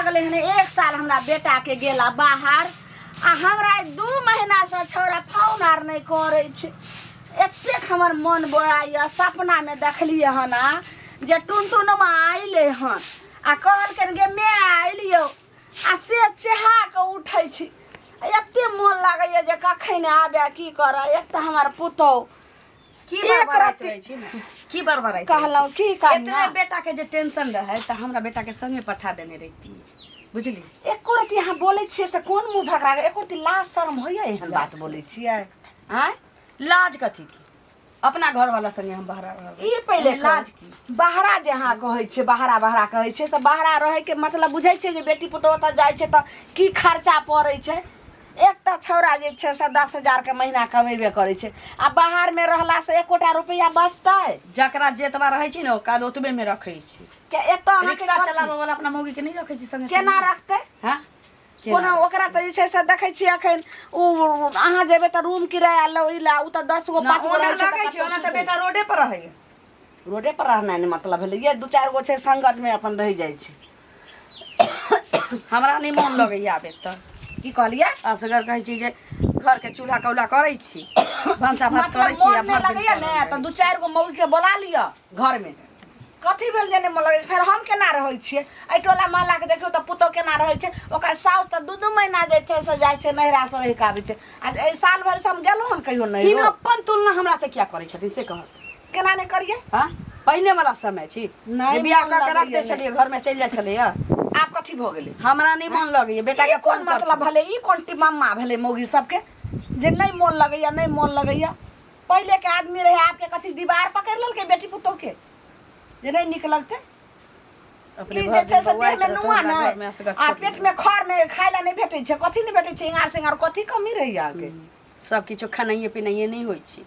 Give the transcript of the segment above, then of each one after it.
लगले हने 1 साल हमरा बेटा के गेला बाहर आ हमरा 2 महीना से छोरा फोन आर नहीं करे छे। एतेक हमर मन बोराइया सपना में देखलिए हना जे टुनटुनमा आइले हन आ कहल के गे मैं आइलियो आ से चेहा के उठै छी। एते मन लागैया जे कखन आबे की करे। एक त हमर पुतौ की बरबराइत रहै छी ने की बरबराइत कहलौ की कहना इतने बेटा के जे टेंशन रहे त हमरा बेटा के संगे पठा देने रहती बुझली। एको रति यहाँ बोलै छियै से कोन मुंह झगड़ा एको रति लाज शर्म होइए एहन बात बोलै छियै। आय लाज कथी की अपना घर वाला संगे हम बहरा रहब ई पहिले लाज की बहरा जे अहाँ कहै छियै बहरा बहरा कहै छियै से बहरा रहै के मतलब बुझै छियै जे बेटी पुतौह ओतऽ जाइ छै तऽ की खर्चा पड़ै छै। एक त छौरा जे छै से 10,000 के महीना कमेबे करै छै आ बाहर में रहला से 1 रुपया बचतै। जकरा जेतबा रहै छी ने काल ओतबे में रखै छी के एतऽ अहाँ रिक्शा चलाबे वाला अपना मौगी के नहीं रखै छी संगे केना रखतै। हां कोनो ओकरा त जे छै से देखै छी अखन उ अहाँ जेबे त रूम किराया लइला उ त 10 गो 5 गो रहै छै ओना त बेटा रोडे पर रहै रोडे पर रहना नहीं मतलब भेलै ये 2-4 गो छै संगत में अपन रह जाइ छै। हमरा नहीं मन लगैया आबे त की कहलिए असगर कहै छी जे घर के चूल्हा कौला करै छी भंसा भात करै छी अपन लगैया ने त 2-4 गो मौगी के बोला लिया घर में कथी भेल जे नहीं मन लगै फेर हम केना रहै छियै। ए टोला महल्ला के देखियो त पुतो केना रहै छै ओकर साउस त 2-2 महीना जे छै से जाइ छै नहिरा से रहि के आबै छै आ ए साल भर से हम गेलौ हन कहियो नहीं इन अपन तुलना हमरा से क्या करै छथिन से कह केना नहीं करिए। हां पहिने वाला समय छी नहीं जे बियाह क के रख दे छलिए घर में चल जाय छलिए आप कथी भ गेलै हमरा नहीं मन लगैया बेटा के कोन मतलब भले ई कोन मम्मा भेले मौगी सबके जे नहीं मन लगैया नहीं मन लगैया। पहले के आदमी रहे आपके कथी दीवार पकड़ लेल के बेटी पुतौ के जे नहीं निक लगते अपने घर जे से देह में नुआ ना में आ पेट में खर नहीं खाइला नहीं भेटै छै कथी नहीं भेटै छै इंगार सिंगार कथी कमी रही आके सब किछो खानाइए पिनाइए नहीं होई छी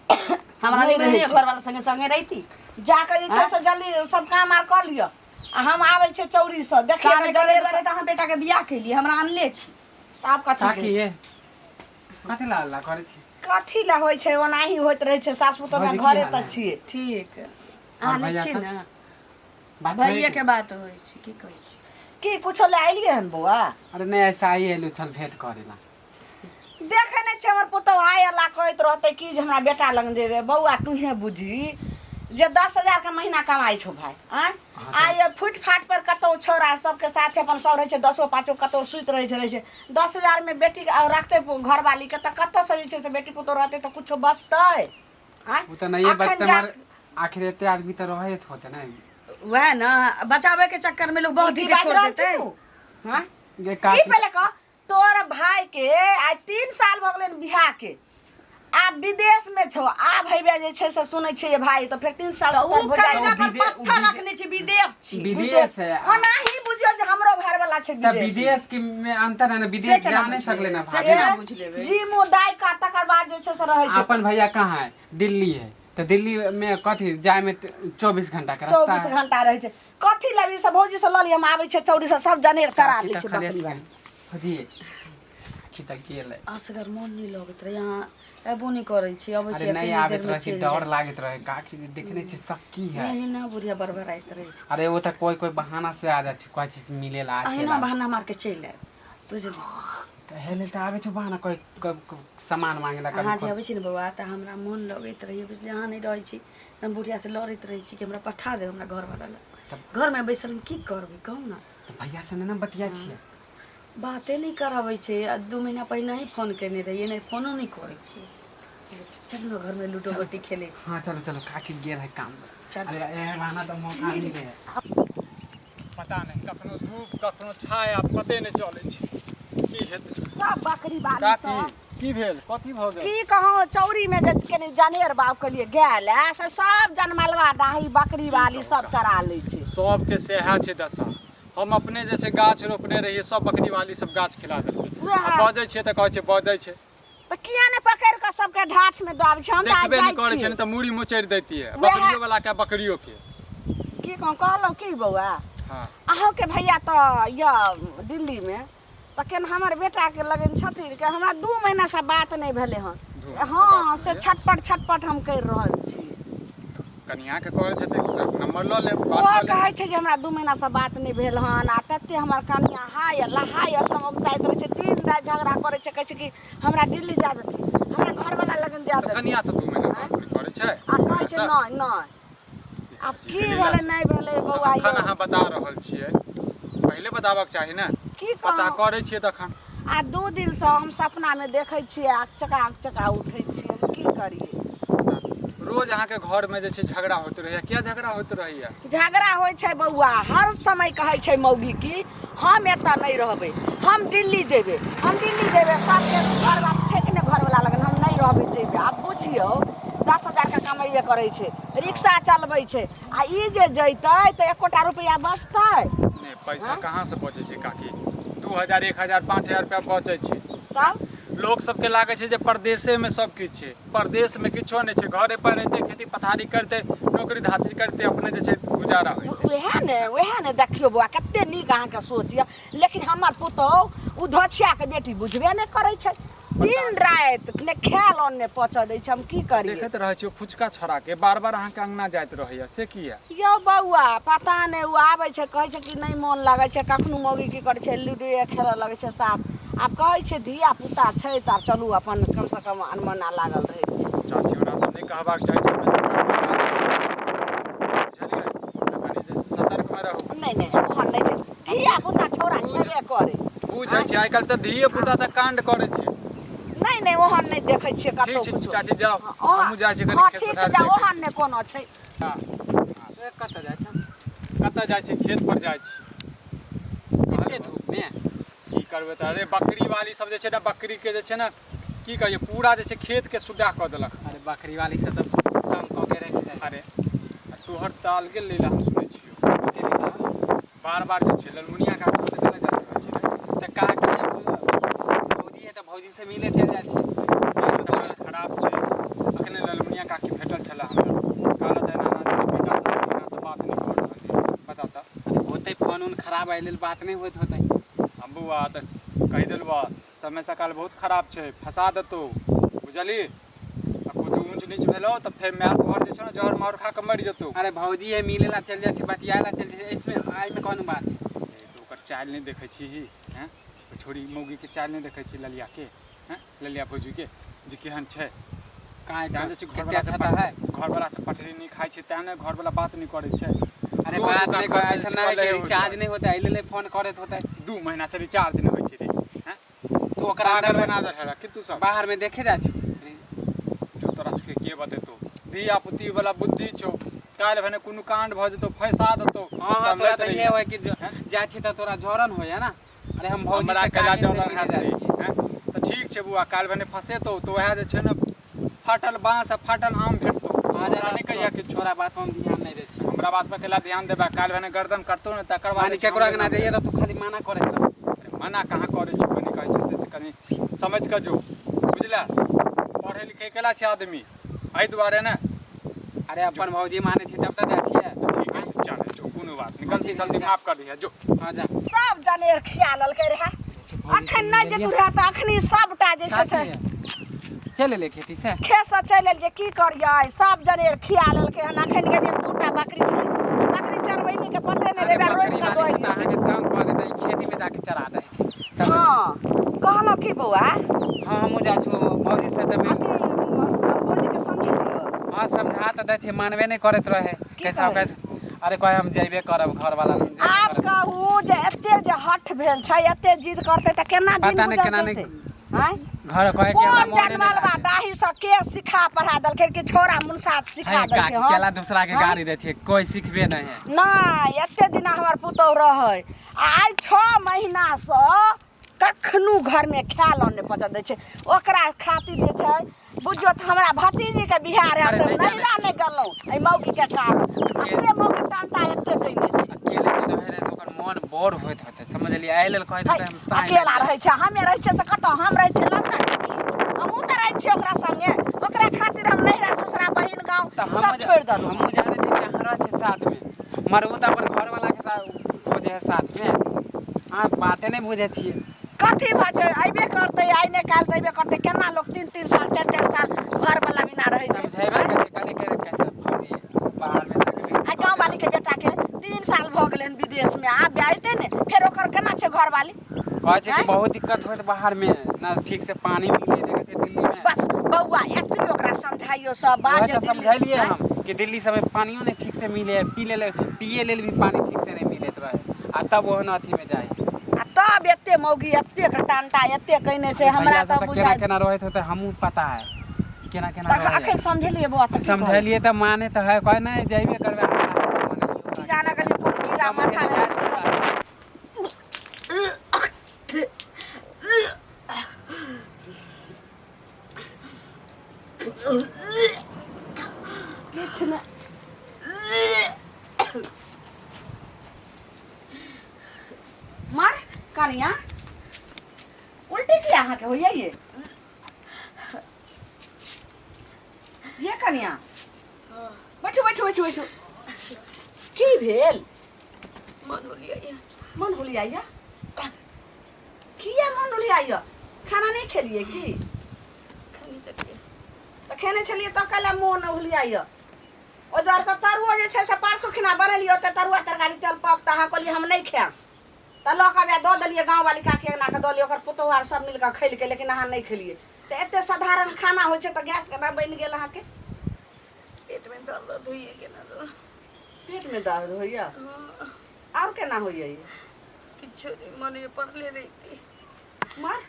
हमरा नहीं रहे घर वाला संगे संगे रहिती जाके जे छै से जल्दी सब काम आर कर लियो आ हम आबै छै चौरी से देखे कामे करे करे त हम बेटा के बियाह केली हमरा आनले छी त आप कथी ताकि ये कथी ला करे छी कथी ला होय छै ओनाही होइत रहे छै सास पुतौह में घरे त छिए ठीक और आने भैया छी सब? ना बात भैया के बात होई छी की कहै छी की कुछो ले आइलिए हन बौआ। अरे नहीं ऐसा ही है चल भेंट करेला देखे नहीं छे हमर पुतौह आयला कहत रहते कि जे हमरा बेटा लग जेबे बौआ तूहे बुझी जे 10,000 के महीना कमाई छो भाई आय फुट फाट पर कतो छोरा सबके साथे अपन सब रहे छे 10-5 कतो सुत रहे छे 10,000 में बेटी रखते घर वाली के त कतो से जे छे से बेटी पुतौह रहते त कुछो बचतै। वो तो नहीं बचते मार आखिर एते आदमी तो रहे होते ना वह ना बचावे के चक्कर में लोग बहुत ही छोड़ देते हां ये की काफी पहले कह तोर भाई के आज 3 साल भ गेलन बियाह के आप विदेश में छो आ भैया जे छे से सुनै छिए भाई तो फिर 3 साल तो उ हो जाए कहिना पर पत्थर रखने छी विदेश छी विदेश है ओनाही बुझियो जे हमरो घर वाला छे तब विदेश के में अंतर है ना विदेश जा नहीं सकले ना से भाई केना बुझ लेबे जी मुदाई का तकर बाद जे छे से रहे छे अपन भैया कहाँ है दिल्ली है तो दिल्ली में कथी जाए में 24 घंटा का रास्ता 24 घंटा रहे छे कथी लबी से भौजी से लली हम आबै छे चौड़ी से सब जनेर चरा लै छे बकरी वाली हजी किता गेले असगर मन नहीं लगत रहे यहाँ एबो नहीं करे छी अब अरे नहीं आबे तो रहे डर लागत रहे का कि देखने छी सकी है नहीं ना बुढ़िया बरबराइत रहे छी अरे वो तो कोई बहाना से आ जाए कोई चीज मिलेला आ अहिना बहाना मार के चल आए बुझली तो हेले तो आवे छ बहाना कोई सामान मांगेला हां जे आबै छी न बउआ त हमरा मन लगैत रहे बुझली यहाँ नहीं रहै छी हम बुढ़िया से लड़ैत रहे छी कि हमरा पठा दे हमरा घर वाला घर में बैसल हम की करबे कहू ना तो भैया से ना बतिया छिए बाते नहीं कराबै छे 2 महीना पहले ही फोन केने रहिए नहीं फोनो नहीं करे छे चल ना घर में लूडो गोटी खेले छी हां चलो चलो काकी गेल है काम चल अरे ए बहाना तो मौका नहीं दे पता नहीं कखनो धूप कखनो छाया पते नहीं चले छी की हेतै सब बकरी वाली काकी सब की भेल कथी भ गेल की कहूं चौरी में जे कनी जनेर बाव के लिए गेल है से सब जनमलवा दाही बकरी वाली सब चरा ले छे सबके सेहा छै दशा हम अपने जैसे गाछ रोपने रहिए सब बकरी वाली सब गाछ खिला देलकै बजै छै त कहै छै बजै छै त किया ने पकड़ के सबके ढाठ में दाब छै हम त देखबे जाई नहीं करे छै छी न त मुड़ी मुचैर दैतिए बकरियो वाला के बकरियो के की कहलौ की बौआ हां अहाँ के भैया त या दिल्ली में त केन हमर बेटा के लगन छथिन के हमरा 2 महीना से बात नहीं भेले हन हां से छटपट हम कर रहल छी कनिया के कहत हेतै नंबर ल ले वो बात कर कहै छै जे हमरा 2 महीना से बात नहीं भेल हन आ तते हमर कनिया हाय लहाय एकदम उगताइत रहे छै, दिन रात झगड़ा करे छै, कहै छै कि हमरा दिल्ली जा देती, हमरा घर वाला लगन जा ले। देती कनिया से 2 महीना बात नहीं करे छै आ कहै छै नहीं नहीं। अब की भेलै नहीं भेलै बौआ अखन यो अहाँ बता रहल छियै, पहिले बताबक चाही ने। की पता कहूँ करे छियै तखन आ 2 दिन से हम सपना में देखै छियै आक चका उठै छियै, हम की करिए। रोज अहाँ के घर में जे छै झगड़ा होइत रहैया, क्या झगड़ा होइत रहैया? झगड़ा होइ छै बौआ, हर समय कहै छै मौगी की हम एतऽ नहीं रहबै, हम दिल्ली जेबै, हम दिल्ली जेबै, सबके घर बात छै कि नहीं घर वाला लगन हम नहीं रहबै जेबै। आब बुझियौ 10,000 के कमाइए करै छै, रिक्शा चलबै छै, आ ई जे जैतै तऽ 1 रुपया बचतै? नहीं पैसा कहाँ से बचे छै काकी? 2,000 1,000 5,000 रुपया बचे छै। तब लोग सबके लागे छै जे परदेशे में सब किछ छै, परदेश में किछो नहीं छै, घरे पर रहते खेती पथारी करते नौकरी धाची करते अपने जे छै गुजारा होइते। वएह ने देखियो बौआ कते नीक अहाँके सोच यऽ, लेकिन हमर पुतहु उ धोछिया के बेटी बुझबे नहीं करै छै, दिन रात ने खायल अन्न ने पच दै छै, हम की करिए। देखैत रहै छियै फुचका छोड़ा के बार बार अहाँ के अंगना जाइत रहैया, से किया? यौ बौआ पता नहीं उ आबै छै कहै छै कि नहीं मन लागै छै, कखनो मौगी की करै छै लूडो खेलऽ लगै छै साथ, आब कहै छै धिया पुता छै तऽ चलू अपन कम से कम अनमना लागल रहै छै। चाची ओना तो नहीं कहबाक चाही, सब में सतर्क बुझलियै, कनी जे सतर्क में रहू। नहीं ओहन नहीं छै, धिया पुता छौड़ा छेबे करे। बुझै छी आइ काल्हि तऽ धिये पुता तऽ कांड करै छै। नहीं ओहन नहीं देखै छियै ठीक कतौ छै कुछो। चाची जाओ, हाँ, हमहूँ जाइ छी कनी हाँ खेत ठीक छै पथार जा, देखै ओहन नहीं कोनो छै। कतऽ जाइ छ? कतऽ जाइ छी? खेत पर जाइ छी। एते धूप में की करबै तऽ अरे बकरी वाली सब जे छै ने, बकरी के जे छै ने की कहिए पूरा जे छै खेत के सुड्डा कऽ देलक। अरे बकरी वाली से तब तंग कऽ के रख दे। अरे तोहर ताल के लेला हम सुनै छियो, बार बार जे छै ललमुनिया का कहते चले जात रहै छै। तऽ का की भौजी है तऽ भौजी से मिले चल जाइ छी। समय खराब छै, अखने ललमुनिया काकी भेटल छले हमरा, कहलत है नाना जी बेटा से ललमुनिया से बात नहीं कर रहल छै, बता तऽ। अरे होते फोन उन खराब आइ लेल बात नहीं होत होतै। हम बउआ तऽ कहि देलबा समय सकाल बहुत खराब छै, फंसा देतौ बुझली। आ कुछ ऊंच नीच भेलो तऽ फेर माय तोहर जे छै ने जहर मार खा के मर जेतौ। अरे भौजी है मिले ला चल जाइ छी, बतियाए ला चल जाइ छी, इसमें आइ में कौन बात है? तो ओकर चाल नहीं देखै छी हैं, छोड़ी मौगी के चाल नहीं देखै छी ललिया के, हैं ललिया भौजी के जे केहन छै। काहे जान का छै कितना घरवाला अच्छा है? घरवाला से पटरी नहीं खाइ छै, तें ने घरवाला बात नहीं करै छै। अरे रोज बात ओकरा नहीं घर कर में ऐसा जे ना छै है कि कलहे रिचार्ज होइते। नहीं होता है, ले फोन करत होता है 2 महीना से रिचार्ज नहीं होइ छै रे, हैं तो ओकरा पागल अंदर बना दे है कि तू सब बाहर में देखे जा छु। जो तोरा सबके के बतेतो, धिया पुती वाला बुद्धि छौ, काल्हि भने कोनो कांड भ जेतौ फंसा देतौ। हाँ तोरा तो ये है कि जा छी त तोरा जोरन हो है ना। अरे हम भौजी हमरा से कला काहे से जौलन मिले हाथ जा रे, छी। हैं तऽ ठीक छै बुआ, काल्हि भने फंसेतौ तो वएह जे छै ने फाटल बाँस आ फाटल आम भेटतौ। आ हमरा नहीं कहिया कि छोरा बात पर हम ध्यान नहीं दै छी। हमरा बात पर केला ध्यान देबा, काल्हि भने गर्दन करतौ ने तकर बाद मानी केकरो के ना जाइए तो तू खाली मना करे रह। मना कहाँ करै छौ, कनी कहै छै से कनी समझ के जो बुझला। पढ़े लिखे केला छै आदमी एहि दुआरे ने। अरे अपन भौजी माने छी तब त जा छिए। ठीक है चल जो, कोनो बात नहीं, गलती सलती माफ कर दिया जो। हां जा सब जनेर खिया ललकै रहे, अखन नहीं जेतु रहे तऽ अखनी सबटा जे छै से चल ले खेती से खेत से चलि एल जे की करियै, सब जनेर खिया लेलकै हन। अखन गेलियै 2टा बकरी छै, बकरी चरबैनी के पते नहीं लेबे रोड के दोइ अहाँ के तंग कर देतै, खेती में जाके चरा दे। हां कहलो की बौआ हां हमहु जा छु भौजी से तब अथी भौजी के समझियो। हां समझा त दै छी, मानबे नहीं करत रहे कैसा कैसे। अरे कहे हम जइबे करब घर वाला आब कहू जे एते जे हठ भेल छै, एते जिद करते त केना दिन पता नहीं केना गुजरतै? नहीं हैं घर कहे के हमरा कोन मोने जनमल बा दाही से के सिखा पढ़ा देलकै कि छोरा मुनसा सिखा है देलकै का केला दूसरा के गाड़ी दे छै, कोई सिखबे नहीं है। नहीं एते दिन हमर पुतौ रहै, आइ 6 महीना से कखनो घर में खायल अन्न पचा दै छै। ओकरा खातिर जे छै बुझियो त हमरा भतीजी के बिहार है से नैरा नहीं गलौ ए मौगी के कारण, आ से मौगी टांटा एते कइने छै। अकेले के रहे रहे ओकर मन बोर होइत होते, समझलिए आइ लेल कहैत होते हम साइ अकेला रहै छै, हमे रहै छै त कतौ हम रहै छै लंका हमहू त रहै छियै ओकरा संगे, ओकरा खातिर हम नैरा ससुरा बहिन गाँव सब छोड़ देलहुँ। हम जाने छी कि हमरा छै साथ में, मरबू त अपन घर वाला के साथ खोजे है साथ में। हां बाते नहीं बुझे छिए कथी भऽ छै, अइबे करतै आइ ने काल्हि तऽ अइबे करतै। केना लोग 3-3 साल 4-4 साल घर वाला बिना रहै छै। समझेबे कले कले कैसे भौजी वाली के बेटा के 3 साल भ गेलै विदेश में आ ब्याहते ने फिर ओकर केना छै घर वाली कहै छै कि बहुत दिक्कत होइत बाहर में ना ठीक से पानी मिले देखे छै दिल्ली में। बस बउआ एतनी ओकरा समझाइयो सब बात वही तो समझलिए हम कि दिल्ली सब में पानियो नहीं ठीक से मिले पिए लेल भी पानी ठीक से नहीं मिलत रहे आ तब ओहन अथी में जाए आ तब एते मौगी एते टांटा एते कहने छै हमरा त केना बुझाइ केना रहत होते हमहू पता है कि केना केना तक अखन समझलिए बउआ त समझलिए त माने त है कह नहीं जाइबे करबे की जाना गली कोन कीड़ा माथा में किछ न मार कनिया उल्टी किया अहाँ के होइए ये कनिया बैठो बैठो बैठो बैठो की भेल मन होलिया किया मन होलिया खाना नहीं खेलिए की तो खेने छलिए तो कल मोन होलिया ओ दर त तरुआ जे छै से परसो खिना बनेलियो त तरुआ तरकारी तेल पाक त अहाँ कहलिए हम नहीं खाएम त लक आबे दो दलिए गांव वाली काकी ना के दलिए ओकर पुतौहार सब मिल के खैल के लेकिन अहाँ नहीं खेलिए त एते साधारण खाना होय छै त गैस केना बन गेल अहाँ के पेट में दर्द होइए केना पेट में दर्द होइया और केना होइया किछो नहीं मन में पड़ले रही मार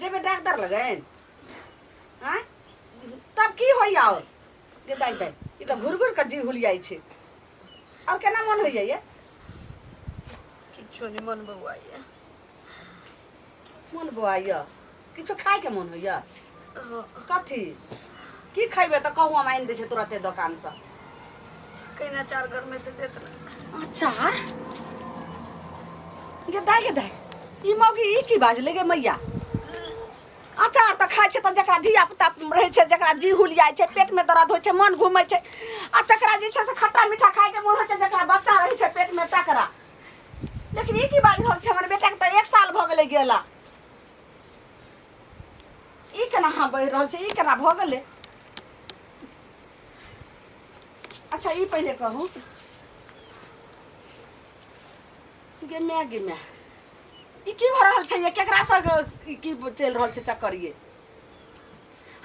जेबे डॉक्टर लगन हैं तब की होइया और ये दाई दाई ई त घुर के जी हुलियाई छै और केना मन होइया ये किछो नहीं मन बउआइए मन बुआइया किछो खाए के मन होइया कथी की खैबे त कहू हम आइन दै छै तुरंते दुकान से कहना 4 घर में से देत ना अचार ये दाई ई मौगी ई की बाजले गे मैया अचार त खाइ छै त जकरा धिया पुता रहै छै जकरा जी हुलियाइ छै पेट में दर्द होइ छै मन घूमै छै आ तकरा जे छै से खट्टा मीठा खाए के मन होइ छै जकरा बच्चा रहै छै पेट में तकरा लेकिन ई की बाज रहल छै हमर बेटा के त 1 साल भ गेलै गेला ई केना हाँ बहि रहल छै ई केना भ गेलै अच्छा ई पहिले कहू गे माय ई की भ रहल छै ये केकरा से की चल रहल छै चक्कर ये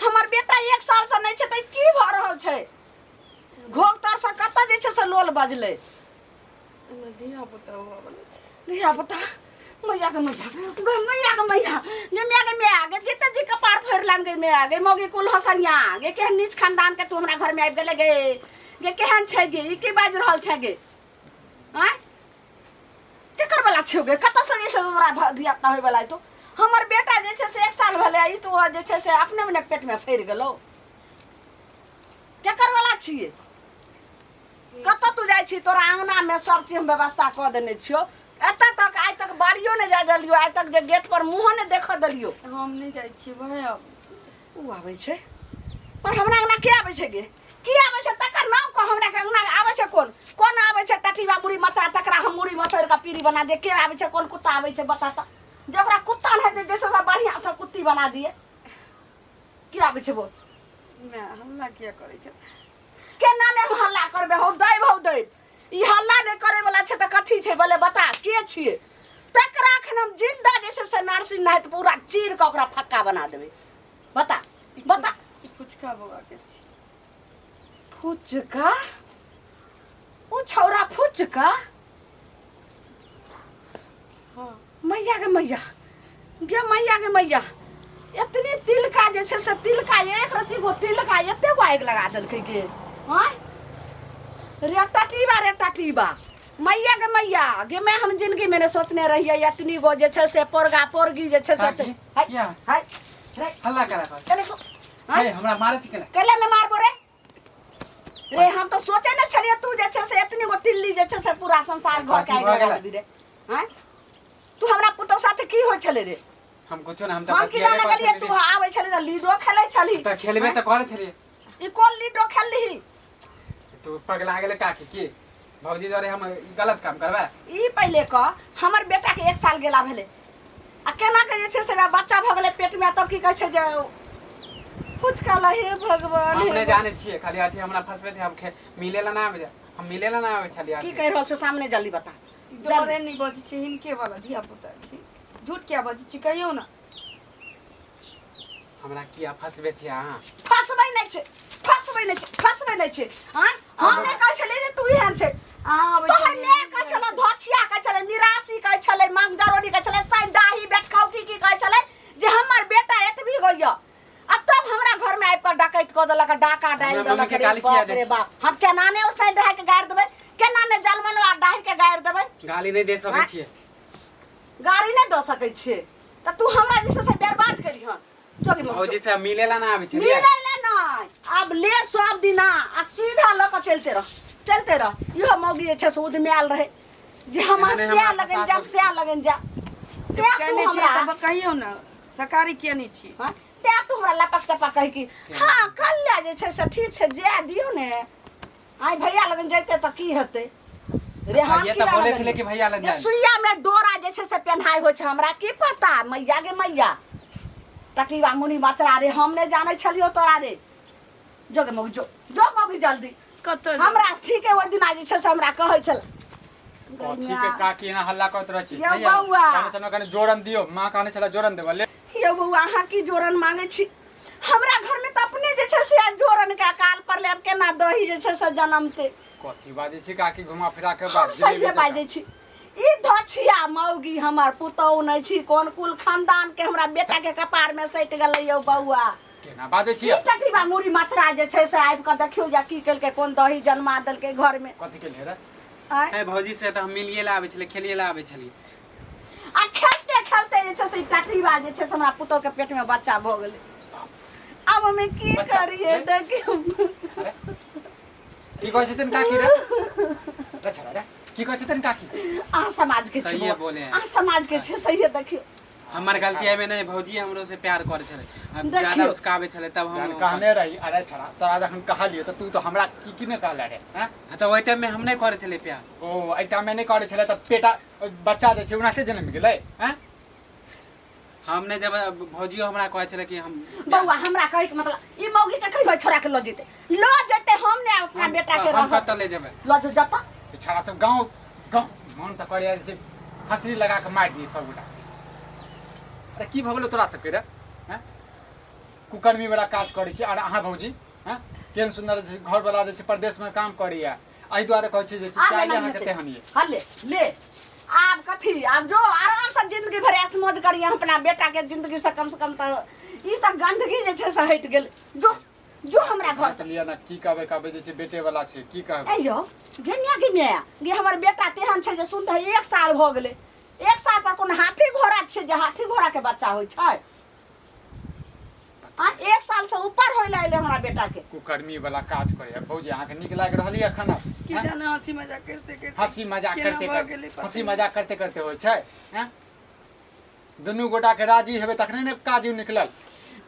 हमर बेटा 1 साल से नहीं छै त की भ रहल छै घोग तर से कत जे छै से लोल बजले धिया पुता हुआ बने धिया पुता मैया के मैया गे मैया गे जीते जी कपार फोड़ लान गे मैया गे मौगी कुल हसरिया गे केहन नीच खानदान के तू हमरा घर में आबि गेले गे केहन छै गे ई की बाज रहल छै गे हैं केकर वाला छै गे कत से जे से तोरा धिया पुता होय वाला तो हमर बेटा जे छै से 1 साल भेले ई तो जे छै से अपने मने पेट में फैर गेलो केकर वाला छिए कत तू जाय छी तोरा आंगना में सब चीज हम व्यवस्था क देने छियो एत तक आइ तक बाड़ियो ने जा दलियो आइ तक जे गेट पर मुंह ने देख दलियो हम नहीं जाय छी भाई अब उ आबै छै पर हमरा अंगना के आबै छै गे की आबै छै तकर नाम को हमरा के अंगना आबै छै कोन आबै छै टटीवा मुड़ी मचा तकरा हम मुड़ी मचर का पीरी बना दे के आबै छै कोन कुत्ता आबै छै बता त जकरा कुत्ता नहीं दे जैसे बढ़िया से कुत्ती बना दिए की आबै छै बोल मैं हल्ला किया करे छै केना ने हल्ला करबे हो दै ई हल्ला ने करे वाला छै त कथी छै बोले बता के छिए तकरा खन हम जिंदा जैसे से नरसिंह नहीं त पूरा चीर के ओकरा फक्का बना देबे बता फुचका बउआ के छी फुचका ओ छौरा फुचका हां मैया के मैया इतनी तिलका जे छै से तिलका एक रति गो तिलका एते गो आगि लगा देलकै के हां रेटा टीबा मैया गे मैं हम जिंदगी में ने सोचने रहिए इतनी गो जे छै से पोरगी जे छै से क्या हल्ला करा कर चले सो हे हमरा मारे छी केला ने मारबो रे हम तो सोचे न छलिए तू जे छै से इतनी गो तिल्ली जे छै से पूरा संसार घर के आगि लगा देबी रे हैं तू हमरा पुतो साथे की होय छले रे हम कुछो ना हम हम की जाने गलिए तू आबै छले त लीडो खेलै छली त खेलबे त करे छलिए ई कोन लीडो खेलली तू पगला गेले काकी की भौजी जरे हम गलत काम करबा ई पहिले क हमर बेटा के 1 साल गेला भेले आ केना के जे छै से बच्चा भ गेले पेट में तब की कहै छै जे फुचका ला हे भगवान हम नहीं जाने छिए खाली अथी हमरा फसबे थे हम मिलेला ना आबे हम मिलेला ना आवे छलिया की कह रहल छौ सामने जल्दी बता। डरे नहीं बजे छी हिनके वाला धिया पुता छी झूठ क्या बजे छी कहियो ना हमरा किया फसबे छी अहाँ फसबै नै छै फसबै नै छै हां हम ने कह छले जे तू एहन छै हां तो ने कह छले धोछिया कह छले निराशी कह छले मांग जरोड़ी कह छले साइडाही बेटकाउ की कह छले जे हमर बेटा एतबी गइया अब तब हमरा घर में आइब कर डकैत क देलक डाका डाल देलक रे बाप रे बाप हम केना ने ओ साइडाह के गाड़ देबै केना ने जलमनवा डाह के गाड़ देबै गाली नहीं दे सकै छियै गाड़ी नहीं दे सकै छियै त तू हमरा जैसे से बर्बाद करी हन जोगी मो भौजी से मिलेला ना आवे छलिया मिले नहीं अब ले सब दिना आ सीधा लक चलते रह इहो मौगी जे छै से उदमेल रहे जे हम से लगन जा ते कहने छी तब कहियो ना सरकारी के नहीं छी हां ते तू हमरा लपक चपक कह की हां कल ले जे छै से ठीक छै जे दियो ने आई भैया लगन जइते त की हेतै रे हम ये तो बोले छले कि भैया लग जाए सुइया में डोरा जे छै से पेन्हाई होय छै हमरा की पता मैया गे मैया टकीवा मुनी बचरा रे हम ने जाने छलियो तोरा रे जोगे मौगी जो मौगी जल्दी कत हमरा ठीक है ओ दिन आज छै से हमरा कहै छल कथी के काकी ना हल्ला करत रह छी ये बौआ कहने छनो कने जोरन दियो मां कहने छला जोरन देबा ले ये बौआ अहाँ की जोरन मांगे छी हमरा घर में त अपने जे छै से जोरन के अकाल पर ले अब केना दही जे छै से जन्मते कथी बाजे छी काकी घुमा फिरा के हम बात सही बाजै छी ई धछिया मौगी हमर पुतौ नै छी कोन कुल खानदान के हमरा बेटा के कपार में सटि गेलै यौ बौआ केना बाजे छी ई टकीवा मुड़ी मचरा जे छै से आबि के देखियो या की केलके कोन दही जन्मा देलके घर में कथी के ले रे आय ए भौजी से तो हम मिलिए ला आवे छले खेलिए ला आवे छली आ खेलते जे छै से टकीवा जे छै से हमरा पुतौ के पेट में बच्चा भ गेलै अब हमें की करिए देखियो अरे की कहै छथिन काकी रे छड़ा रे की कहै छथिन काकी आ समाज के सही छै है बोले हैं। आ समाज के छै सही है देखियो हमर गलती है में नहीं भौजी हमरो से प्यार करे छले अब देखियो। ज्यादा उसका आवे छले तब जान हम कहने रही अरे छड़ा तोरा जखन कहलियो त तू तो हमरा की ने कहला रे हैं तो ओइ टाइम में हम नहीं करे छले प्यार ओ आइटा में नहीं करे छले त पेटा बच्चा जे छै उना से जन्म गेलै हैं हमने जब भौजियो हमरा कहे छले कि हम बौआ हमरा कहे के मतलब ई मौगी के कहियो छोरा के लो जेते हमने अपना बेटा के हम रह कत ले जेबे लो जता छड़ा सब गांव मन त करे से हंसरी लगा के मार दिए सब गोटा अरे की भ गेलो तोरा सबके रे हैं कुकर्मी वाला काज करै छी अरे अहाँ भौजी हैं केन सुंदर घर वाला जे छै प्रदेश में काम करैया एहि दुआरे कहै छी जे चाय अहाँ के तेहनिए हले ले आप कथी आप जो आराम से जिंदगी भर ऐश मौज करिए अपना बेटा के जिंदगी से कम त ई त गंदगी जे छै से हट गेल जो हमरा घर से लिया ना की कहबे जे छै बेटे वाला छै की कहबे ए यो गे हमर बेटा तेहन छै जे सुन 1 साल भ गेलै 1 साल पर कोन हाथी घोड़ा छै जे हाथी घोड़ा के बच्चा होय छै आ 1 साल से ऊपर होय लाइले हमरा बेटा के कुकर्मी वाला काज करैया भौजी अहाँ के नीक लाग रहल यऽ खाना की जाने हंसी मजाक करते हंसी मजाक केना करते भऽ गेलै पता हंसी मजाक करते करते होय छै हैं दुनू गोटा के राजी हेबे तखने ने काज निकलल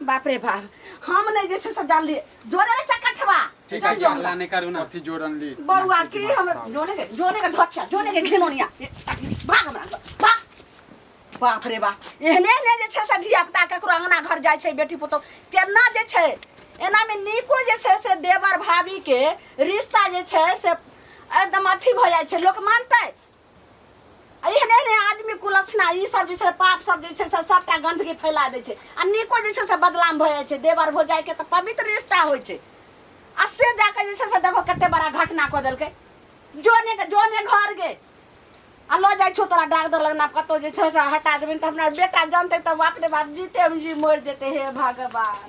बाप रे बाप हम नहीं जे छै से जान लिए जोरे चकठवा ठीक ठीक है है हल्ला नहीं करू ना अथी जोड़न ली बौआ की हम जोने के धक्का जोने के घिनोनिया भाग हमरा भाग बाप रे बाप एहने जे छै से धिया पुता केकरो अंगना घर जाइ छै बेटी पुतौ केना जे छै एना में नीको जे छै से देवर भाभी के रिश्ता जे छै से एकदम अथी भ जाइ छै लोक मानतै एहने आदमी कुलक्षणा ई सब जे छै पाप सब जे छै से सबटा गंदगी फैला दै छै आ नीको जे छै से बदलाम भ जाइ छै देवर हो जाय के त पवित्र रिश्ता होइ छै आ से जाके जे छै से देखो कते बड़ा घटना क देलकै जोने घर गे आ लो जाइ छो तोरा डॉक्टर लगना कतो जे छै से हटा देबिन त हमरा बेटा जानते त बाप रे बाप जीते हम जी मर जेते हे भगवान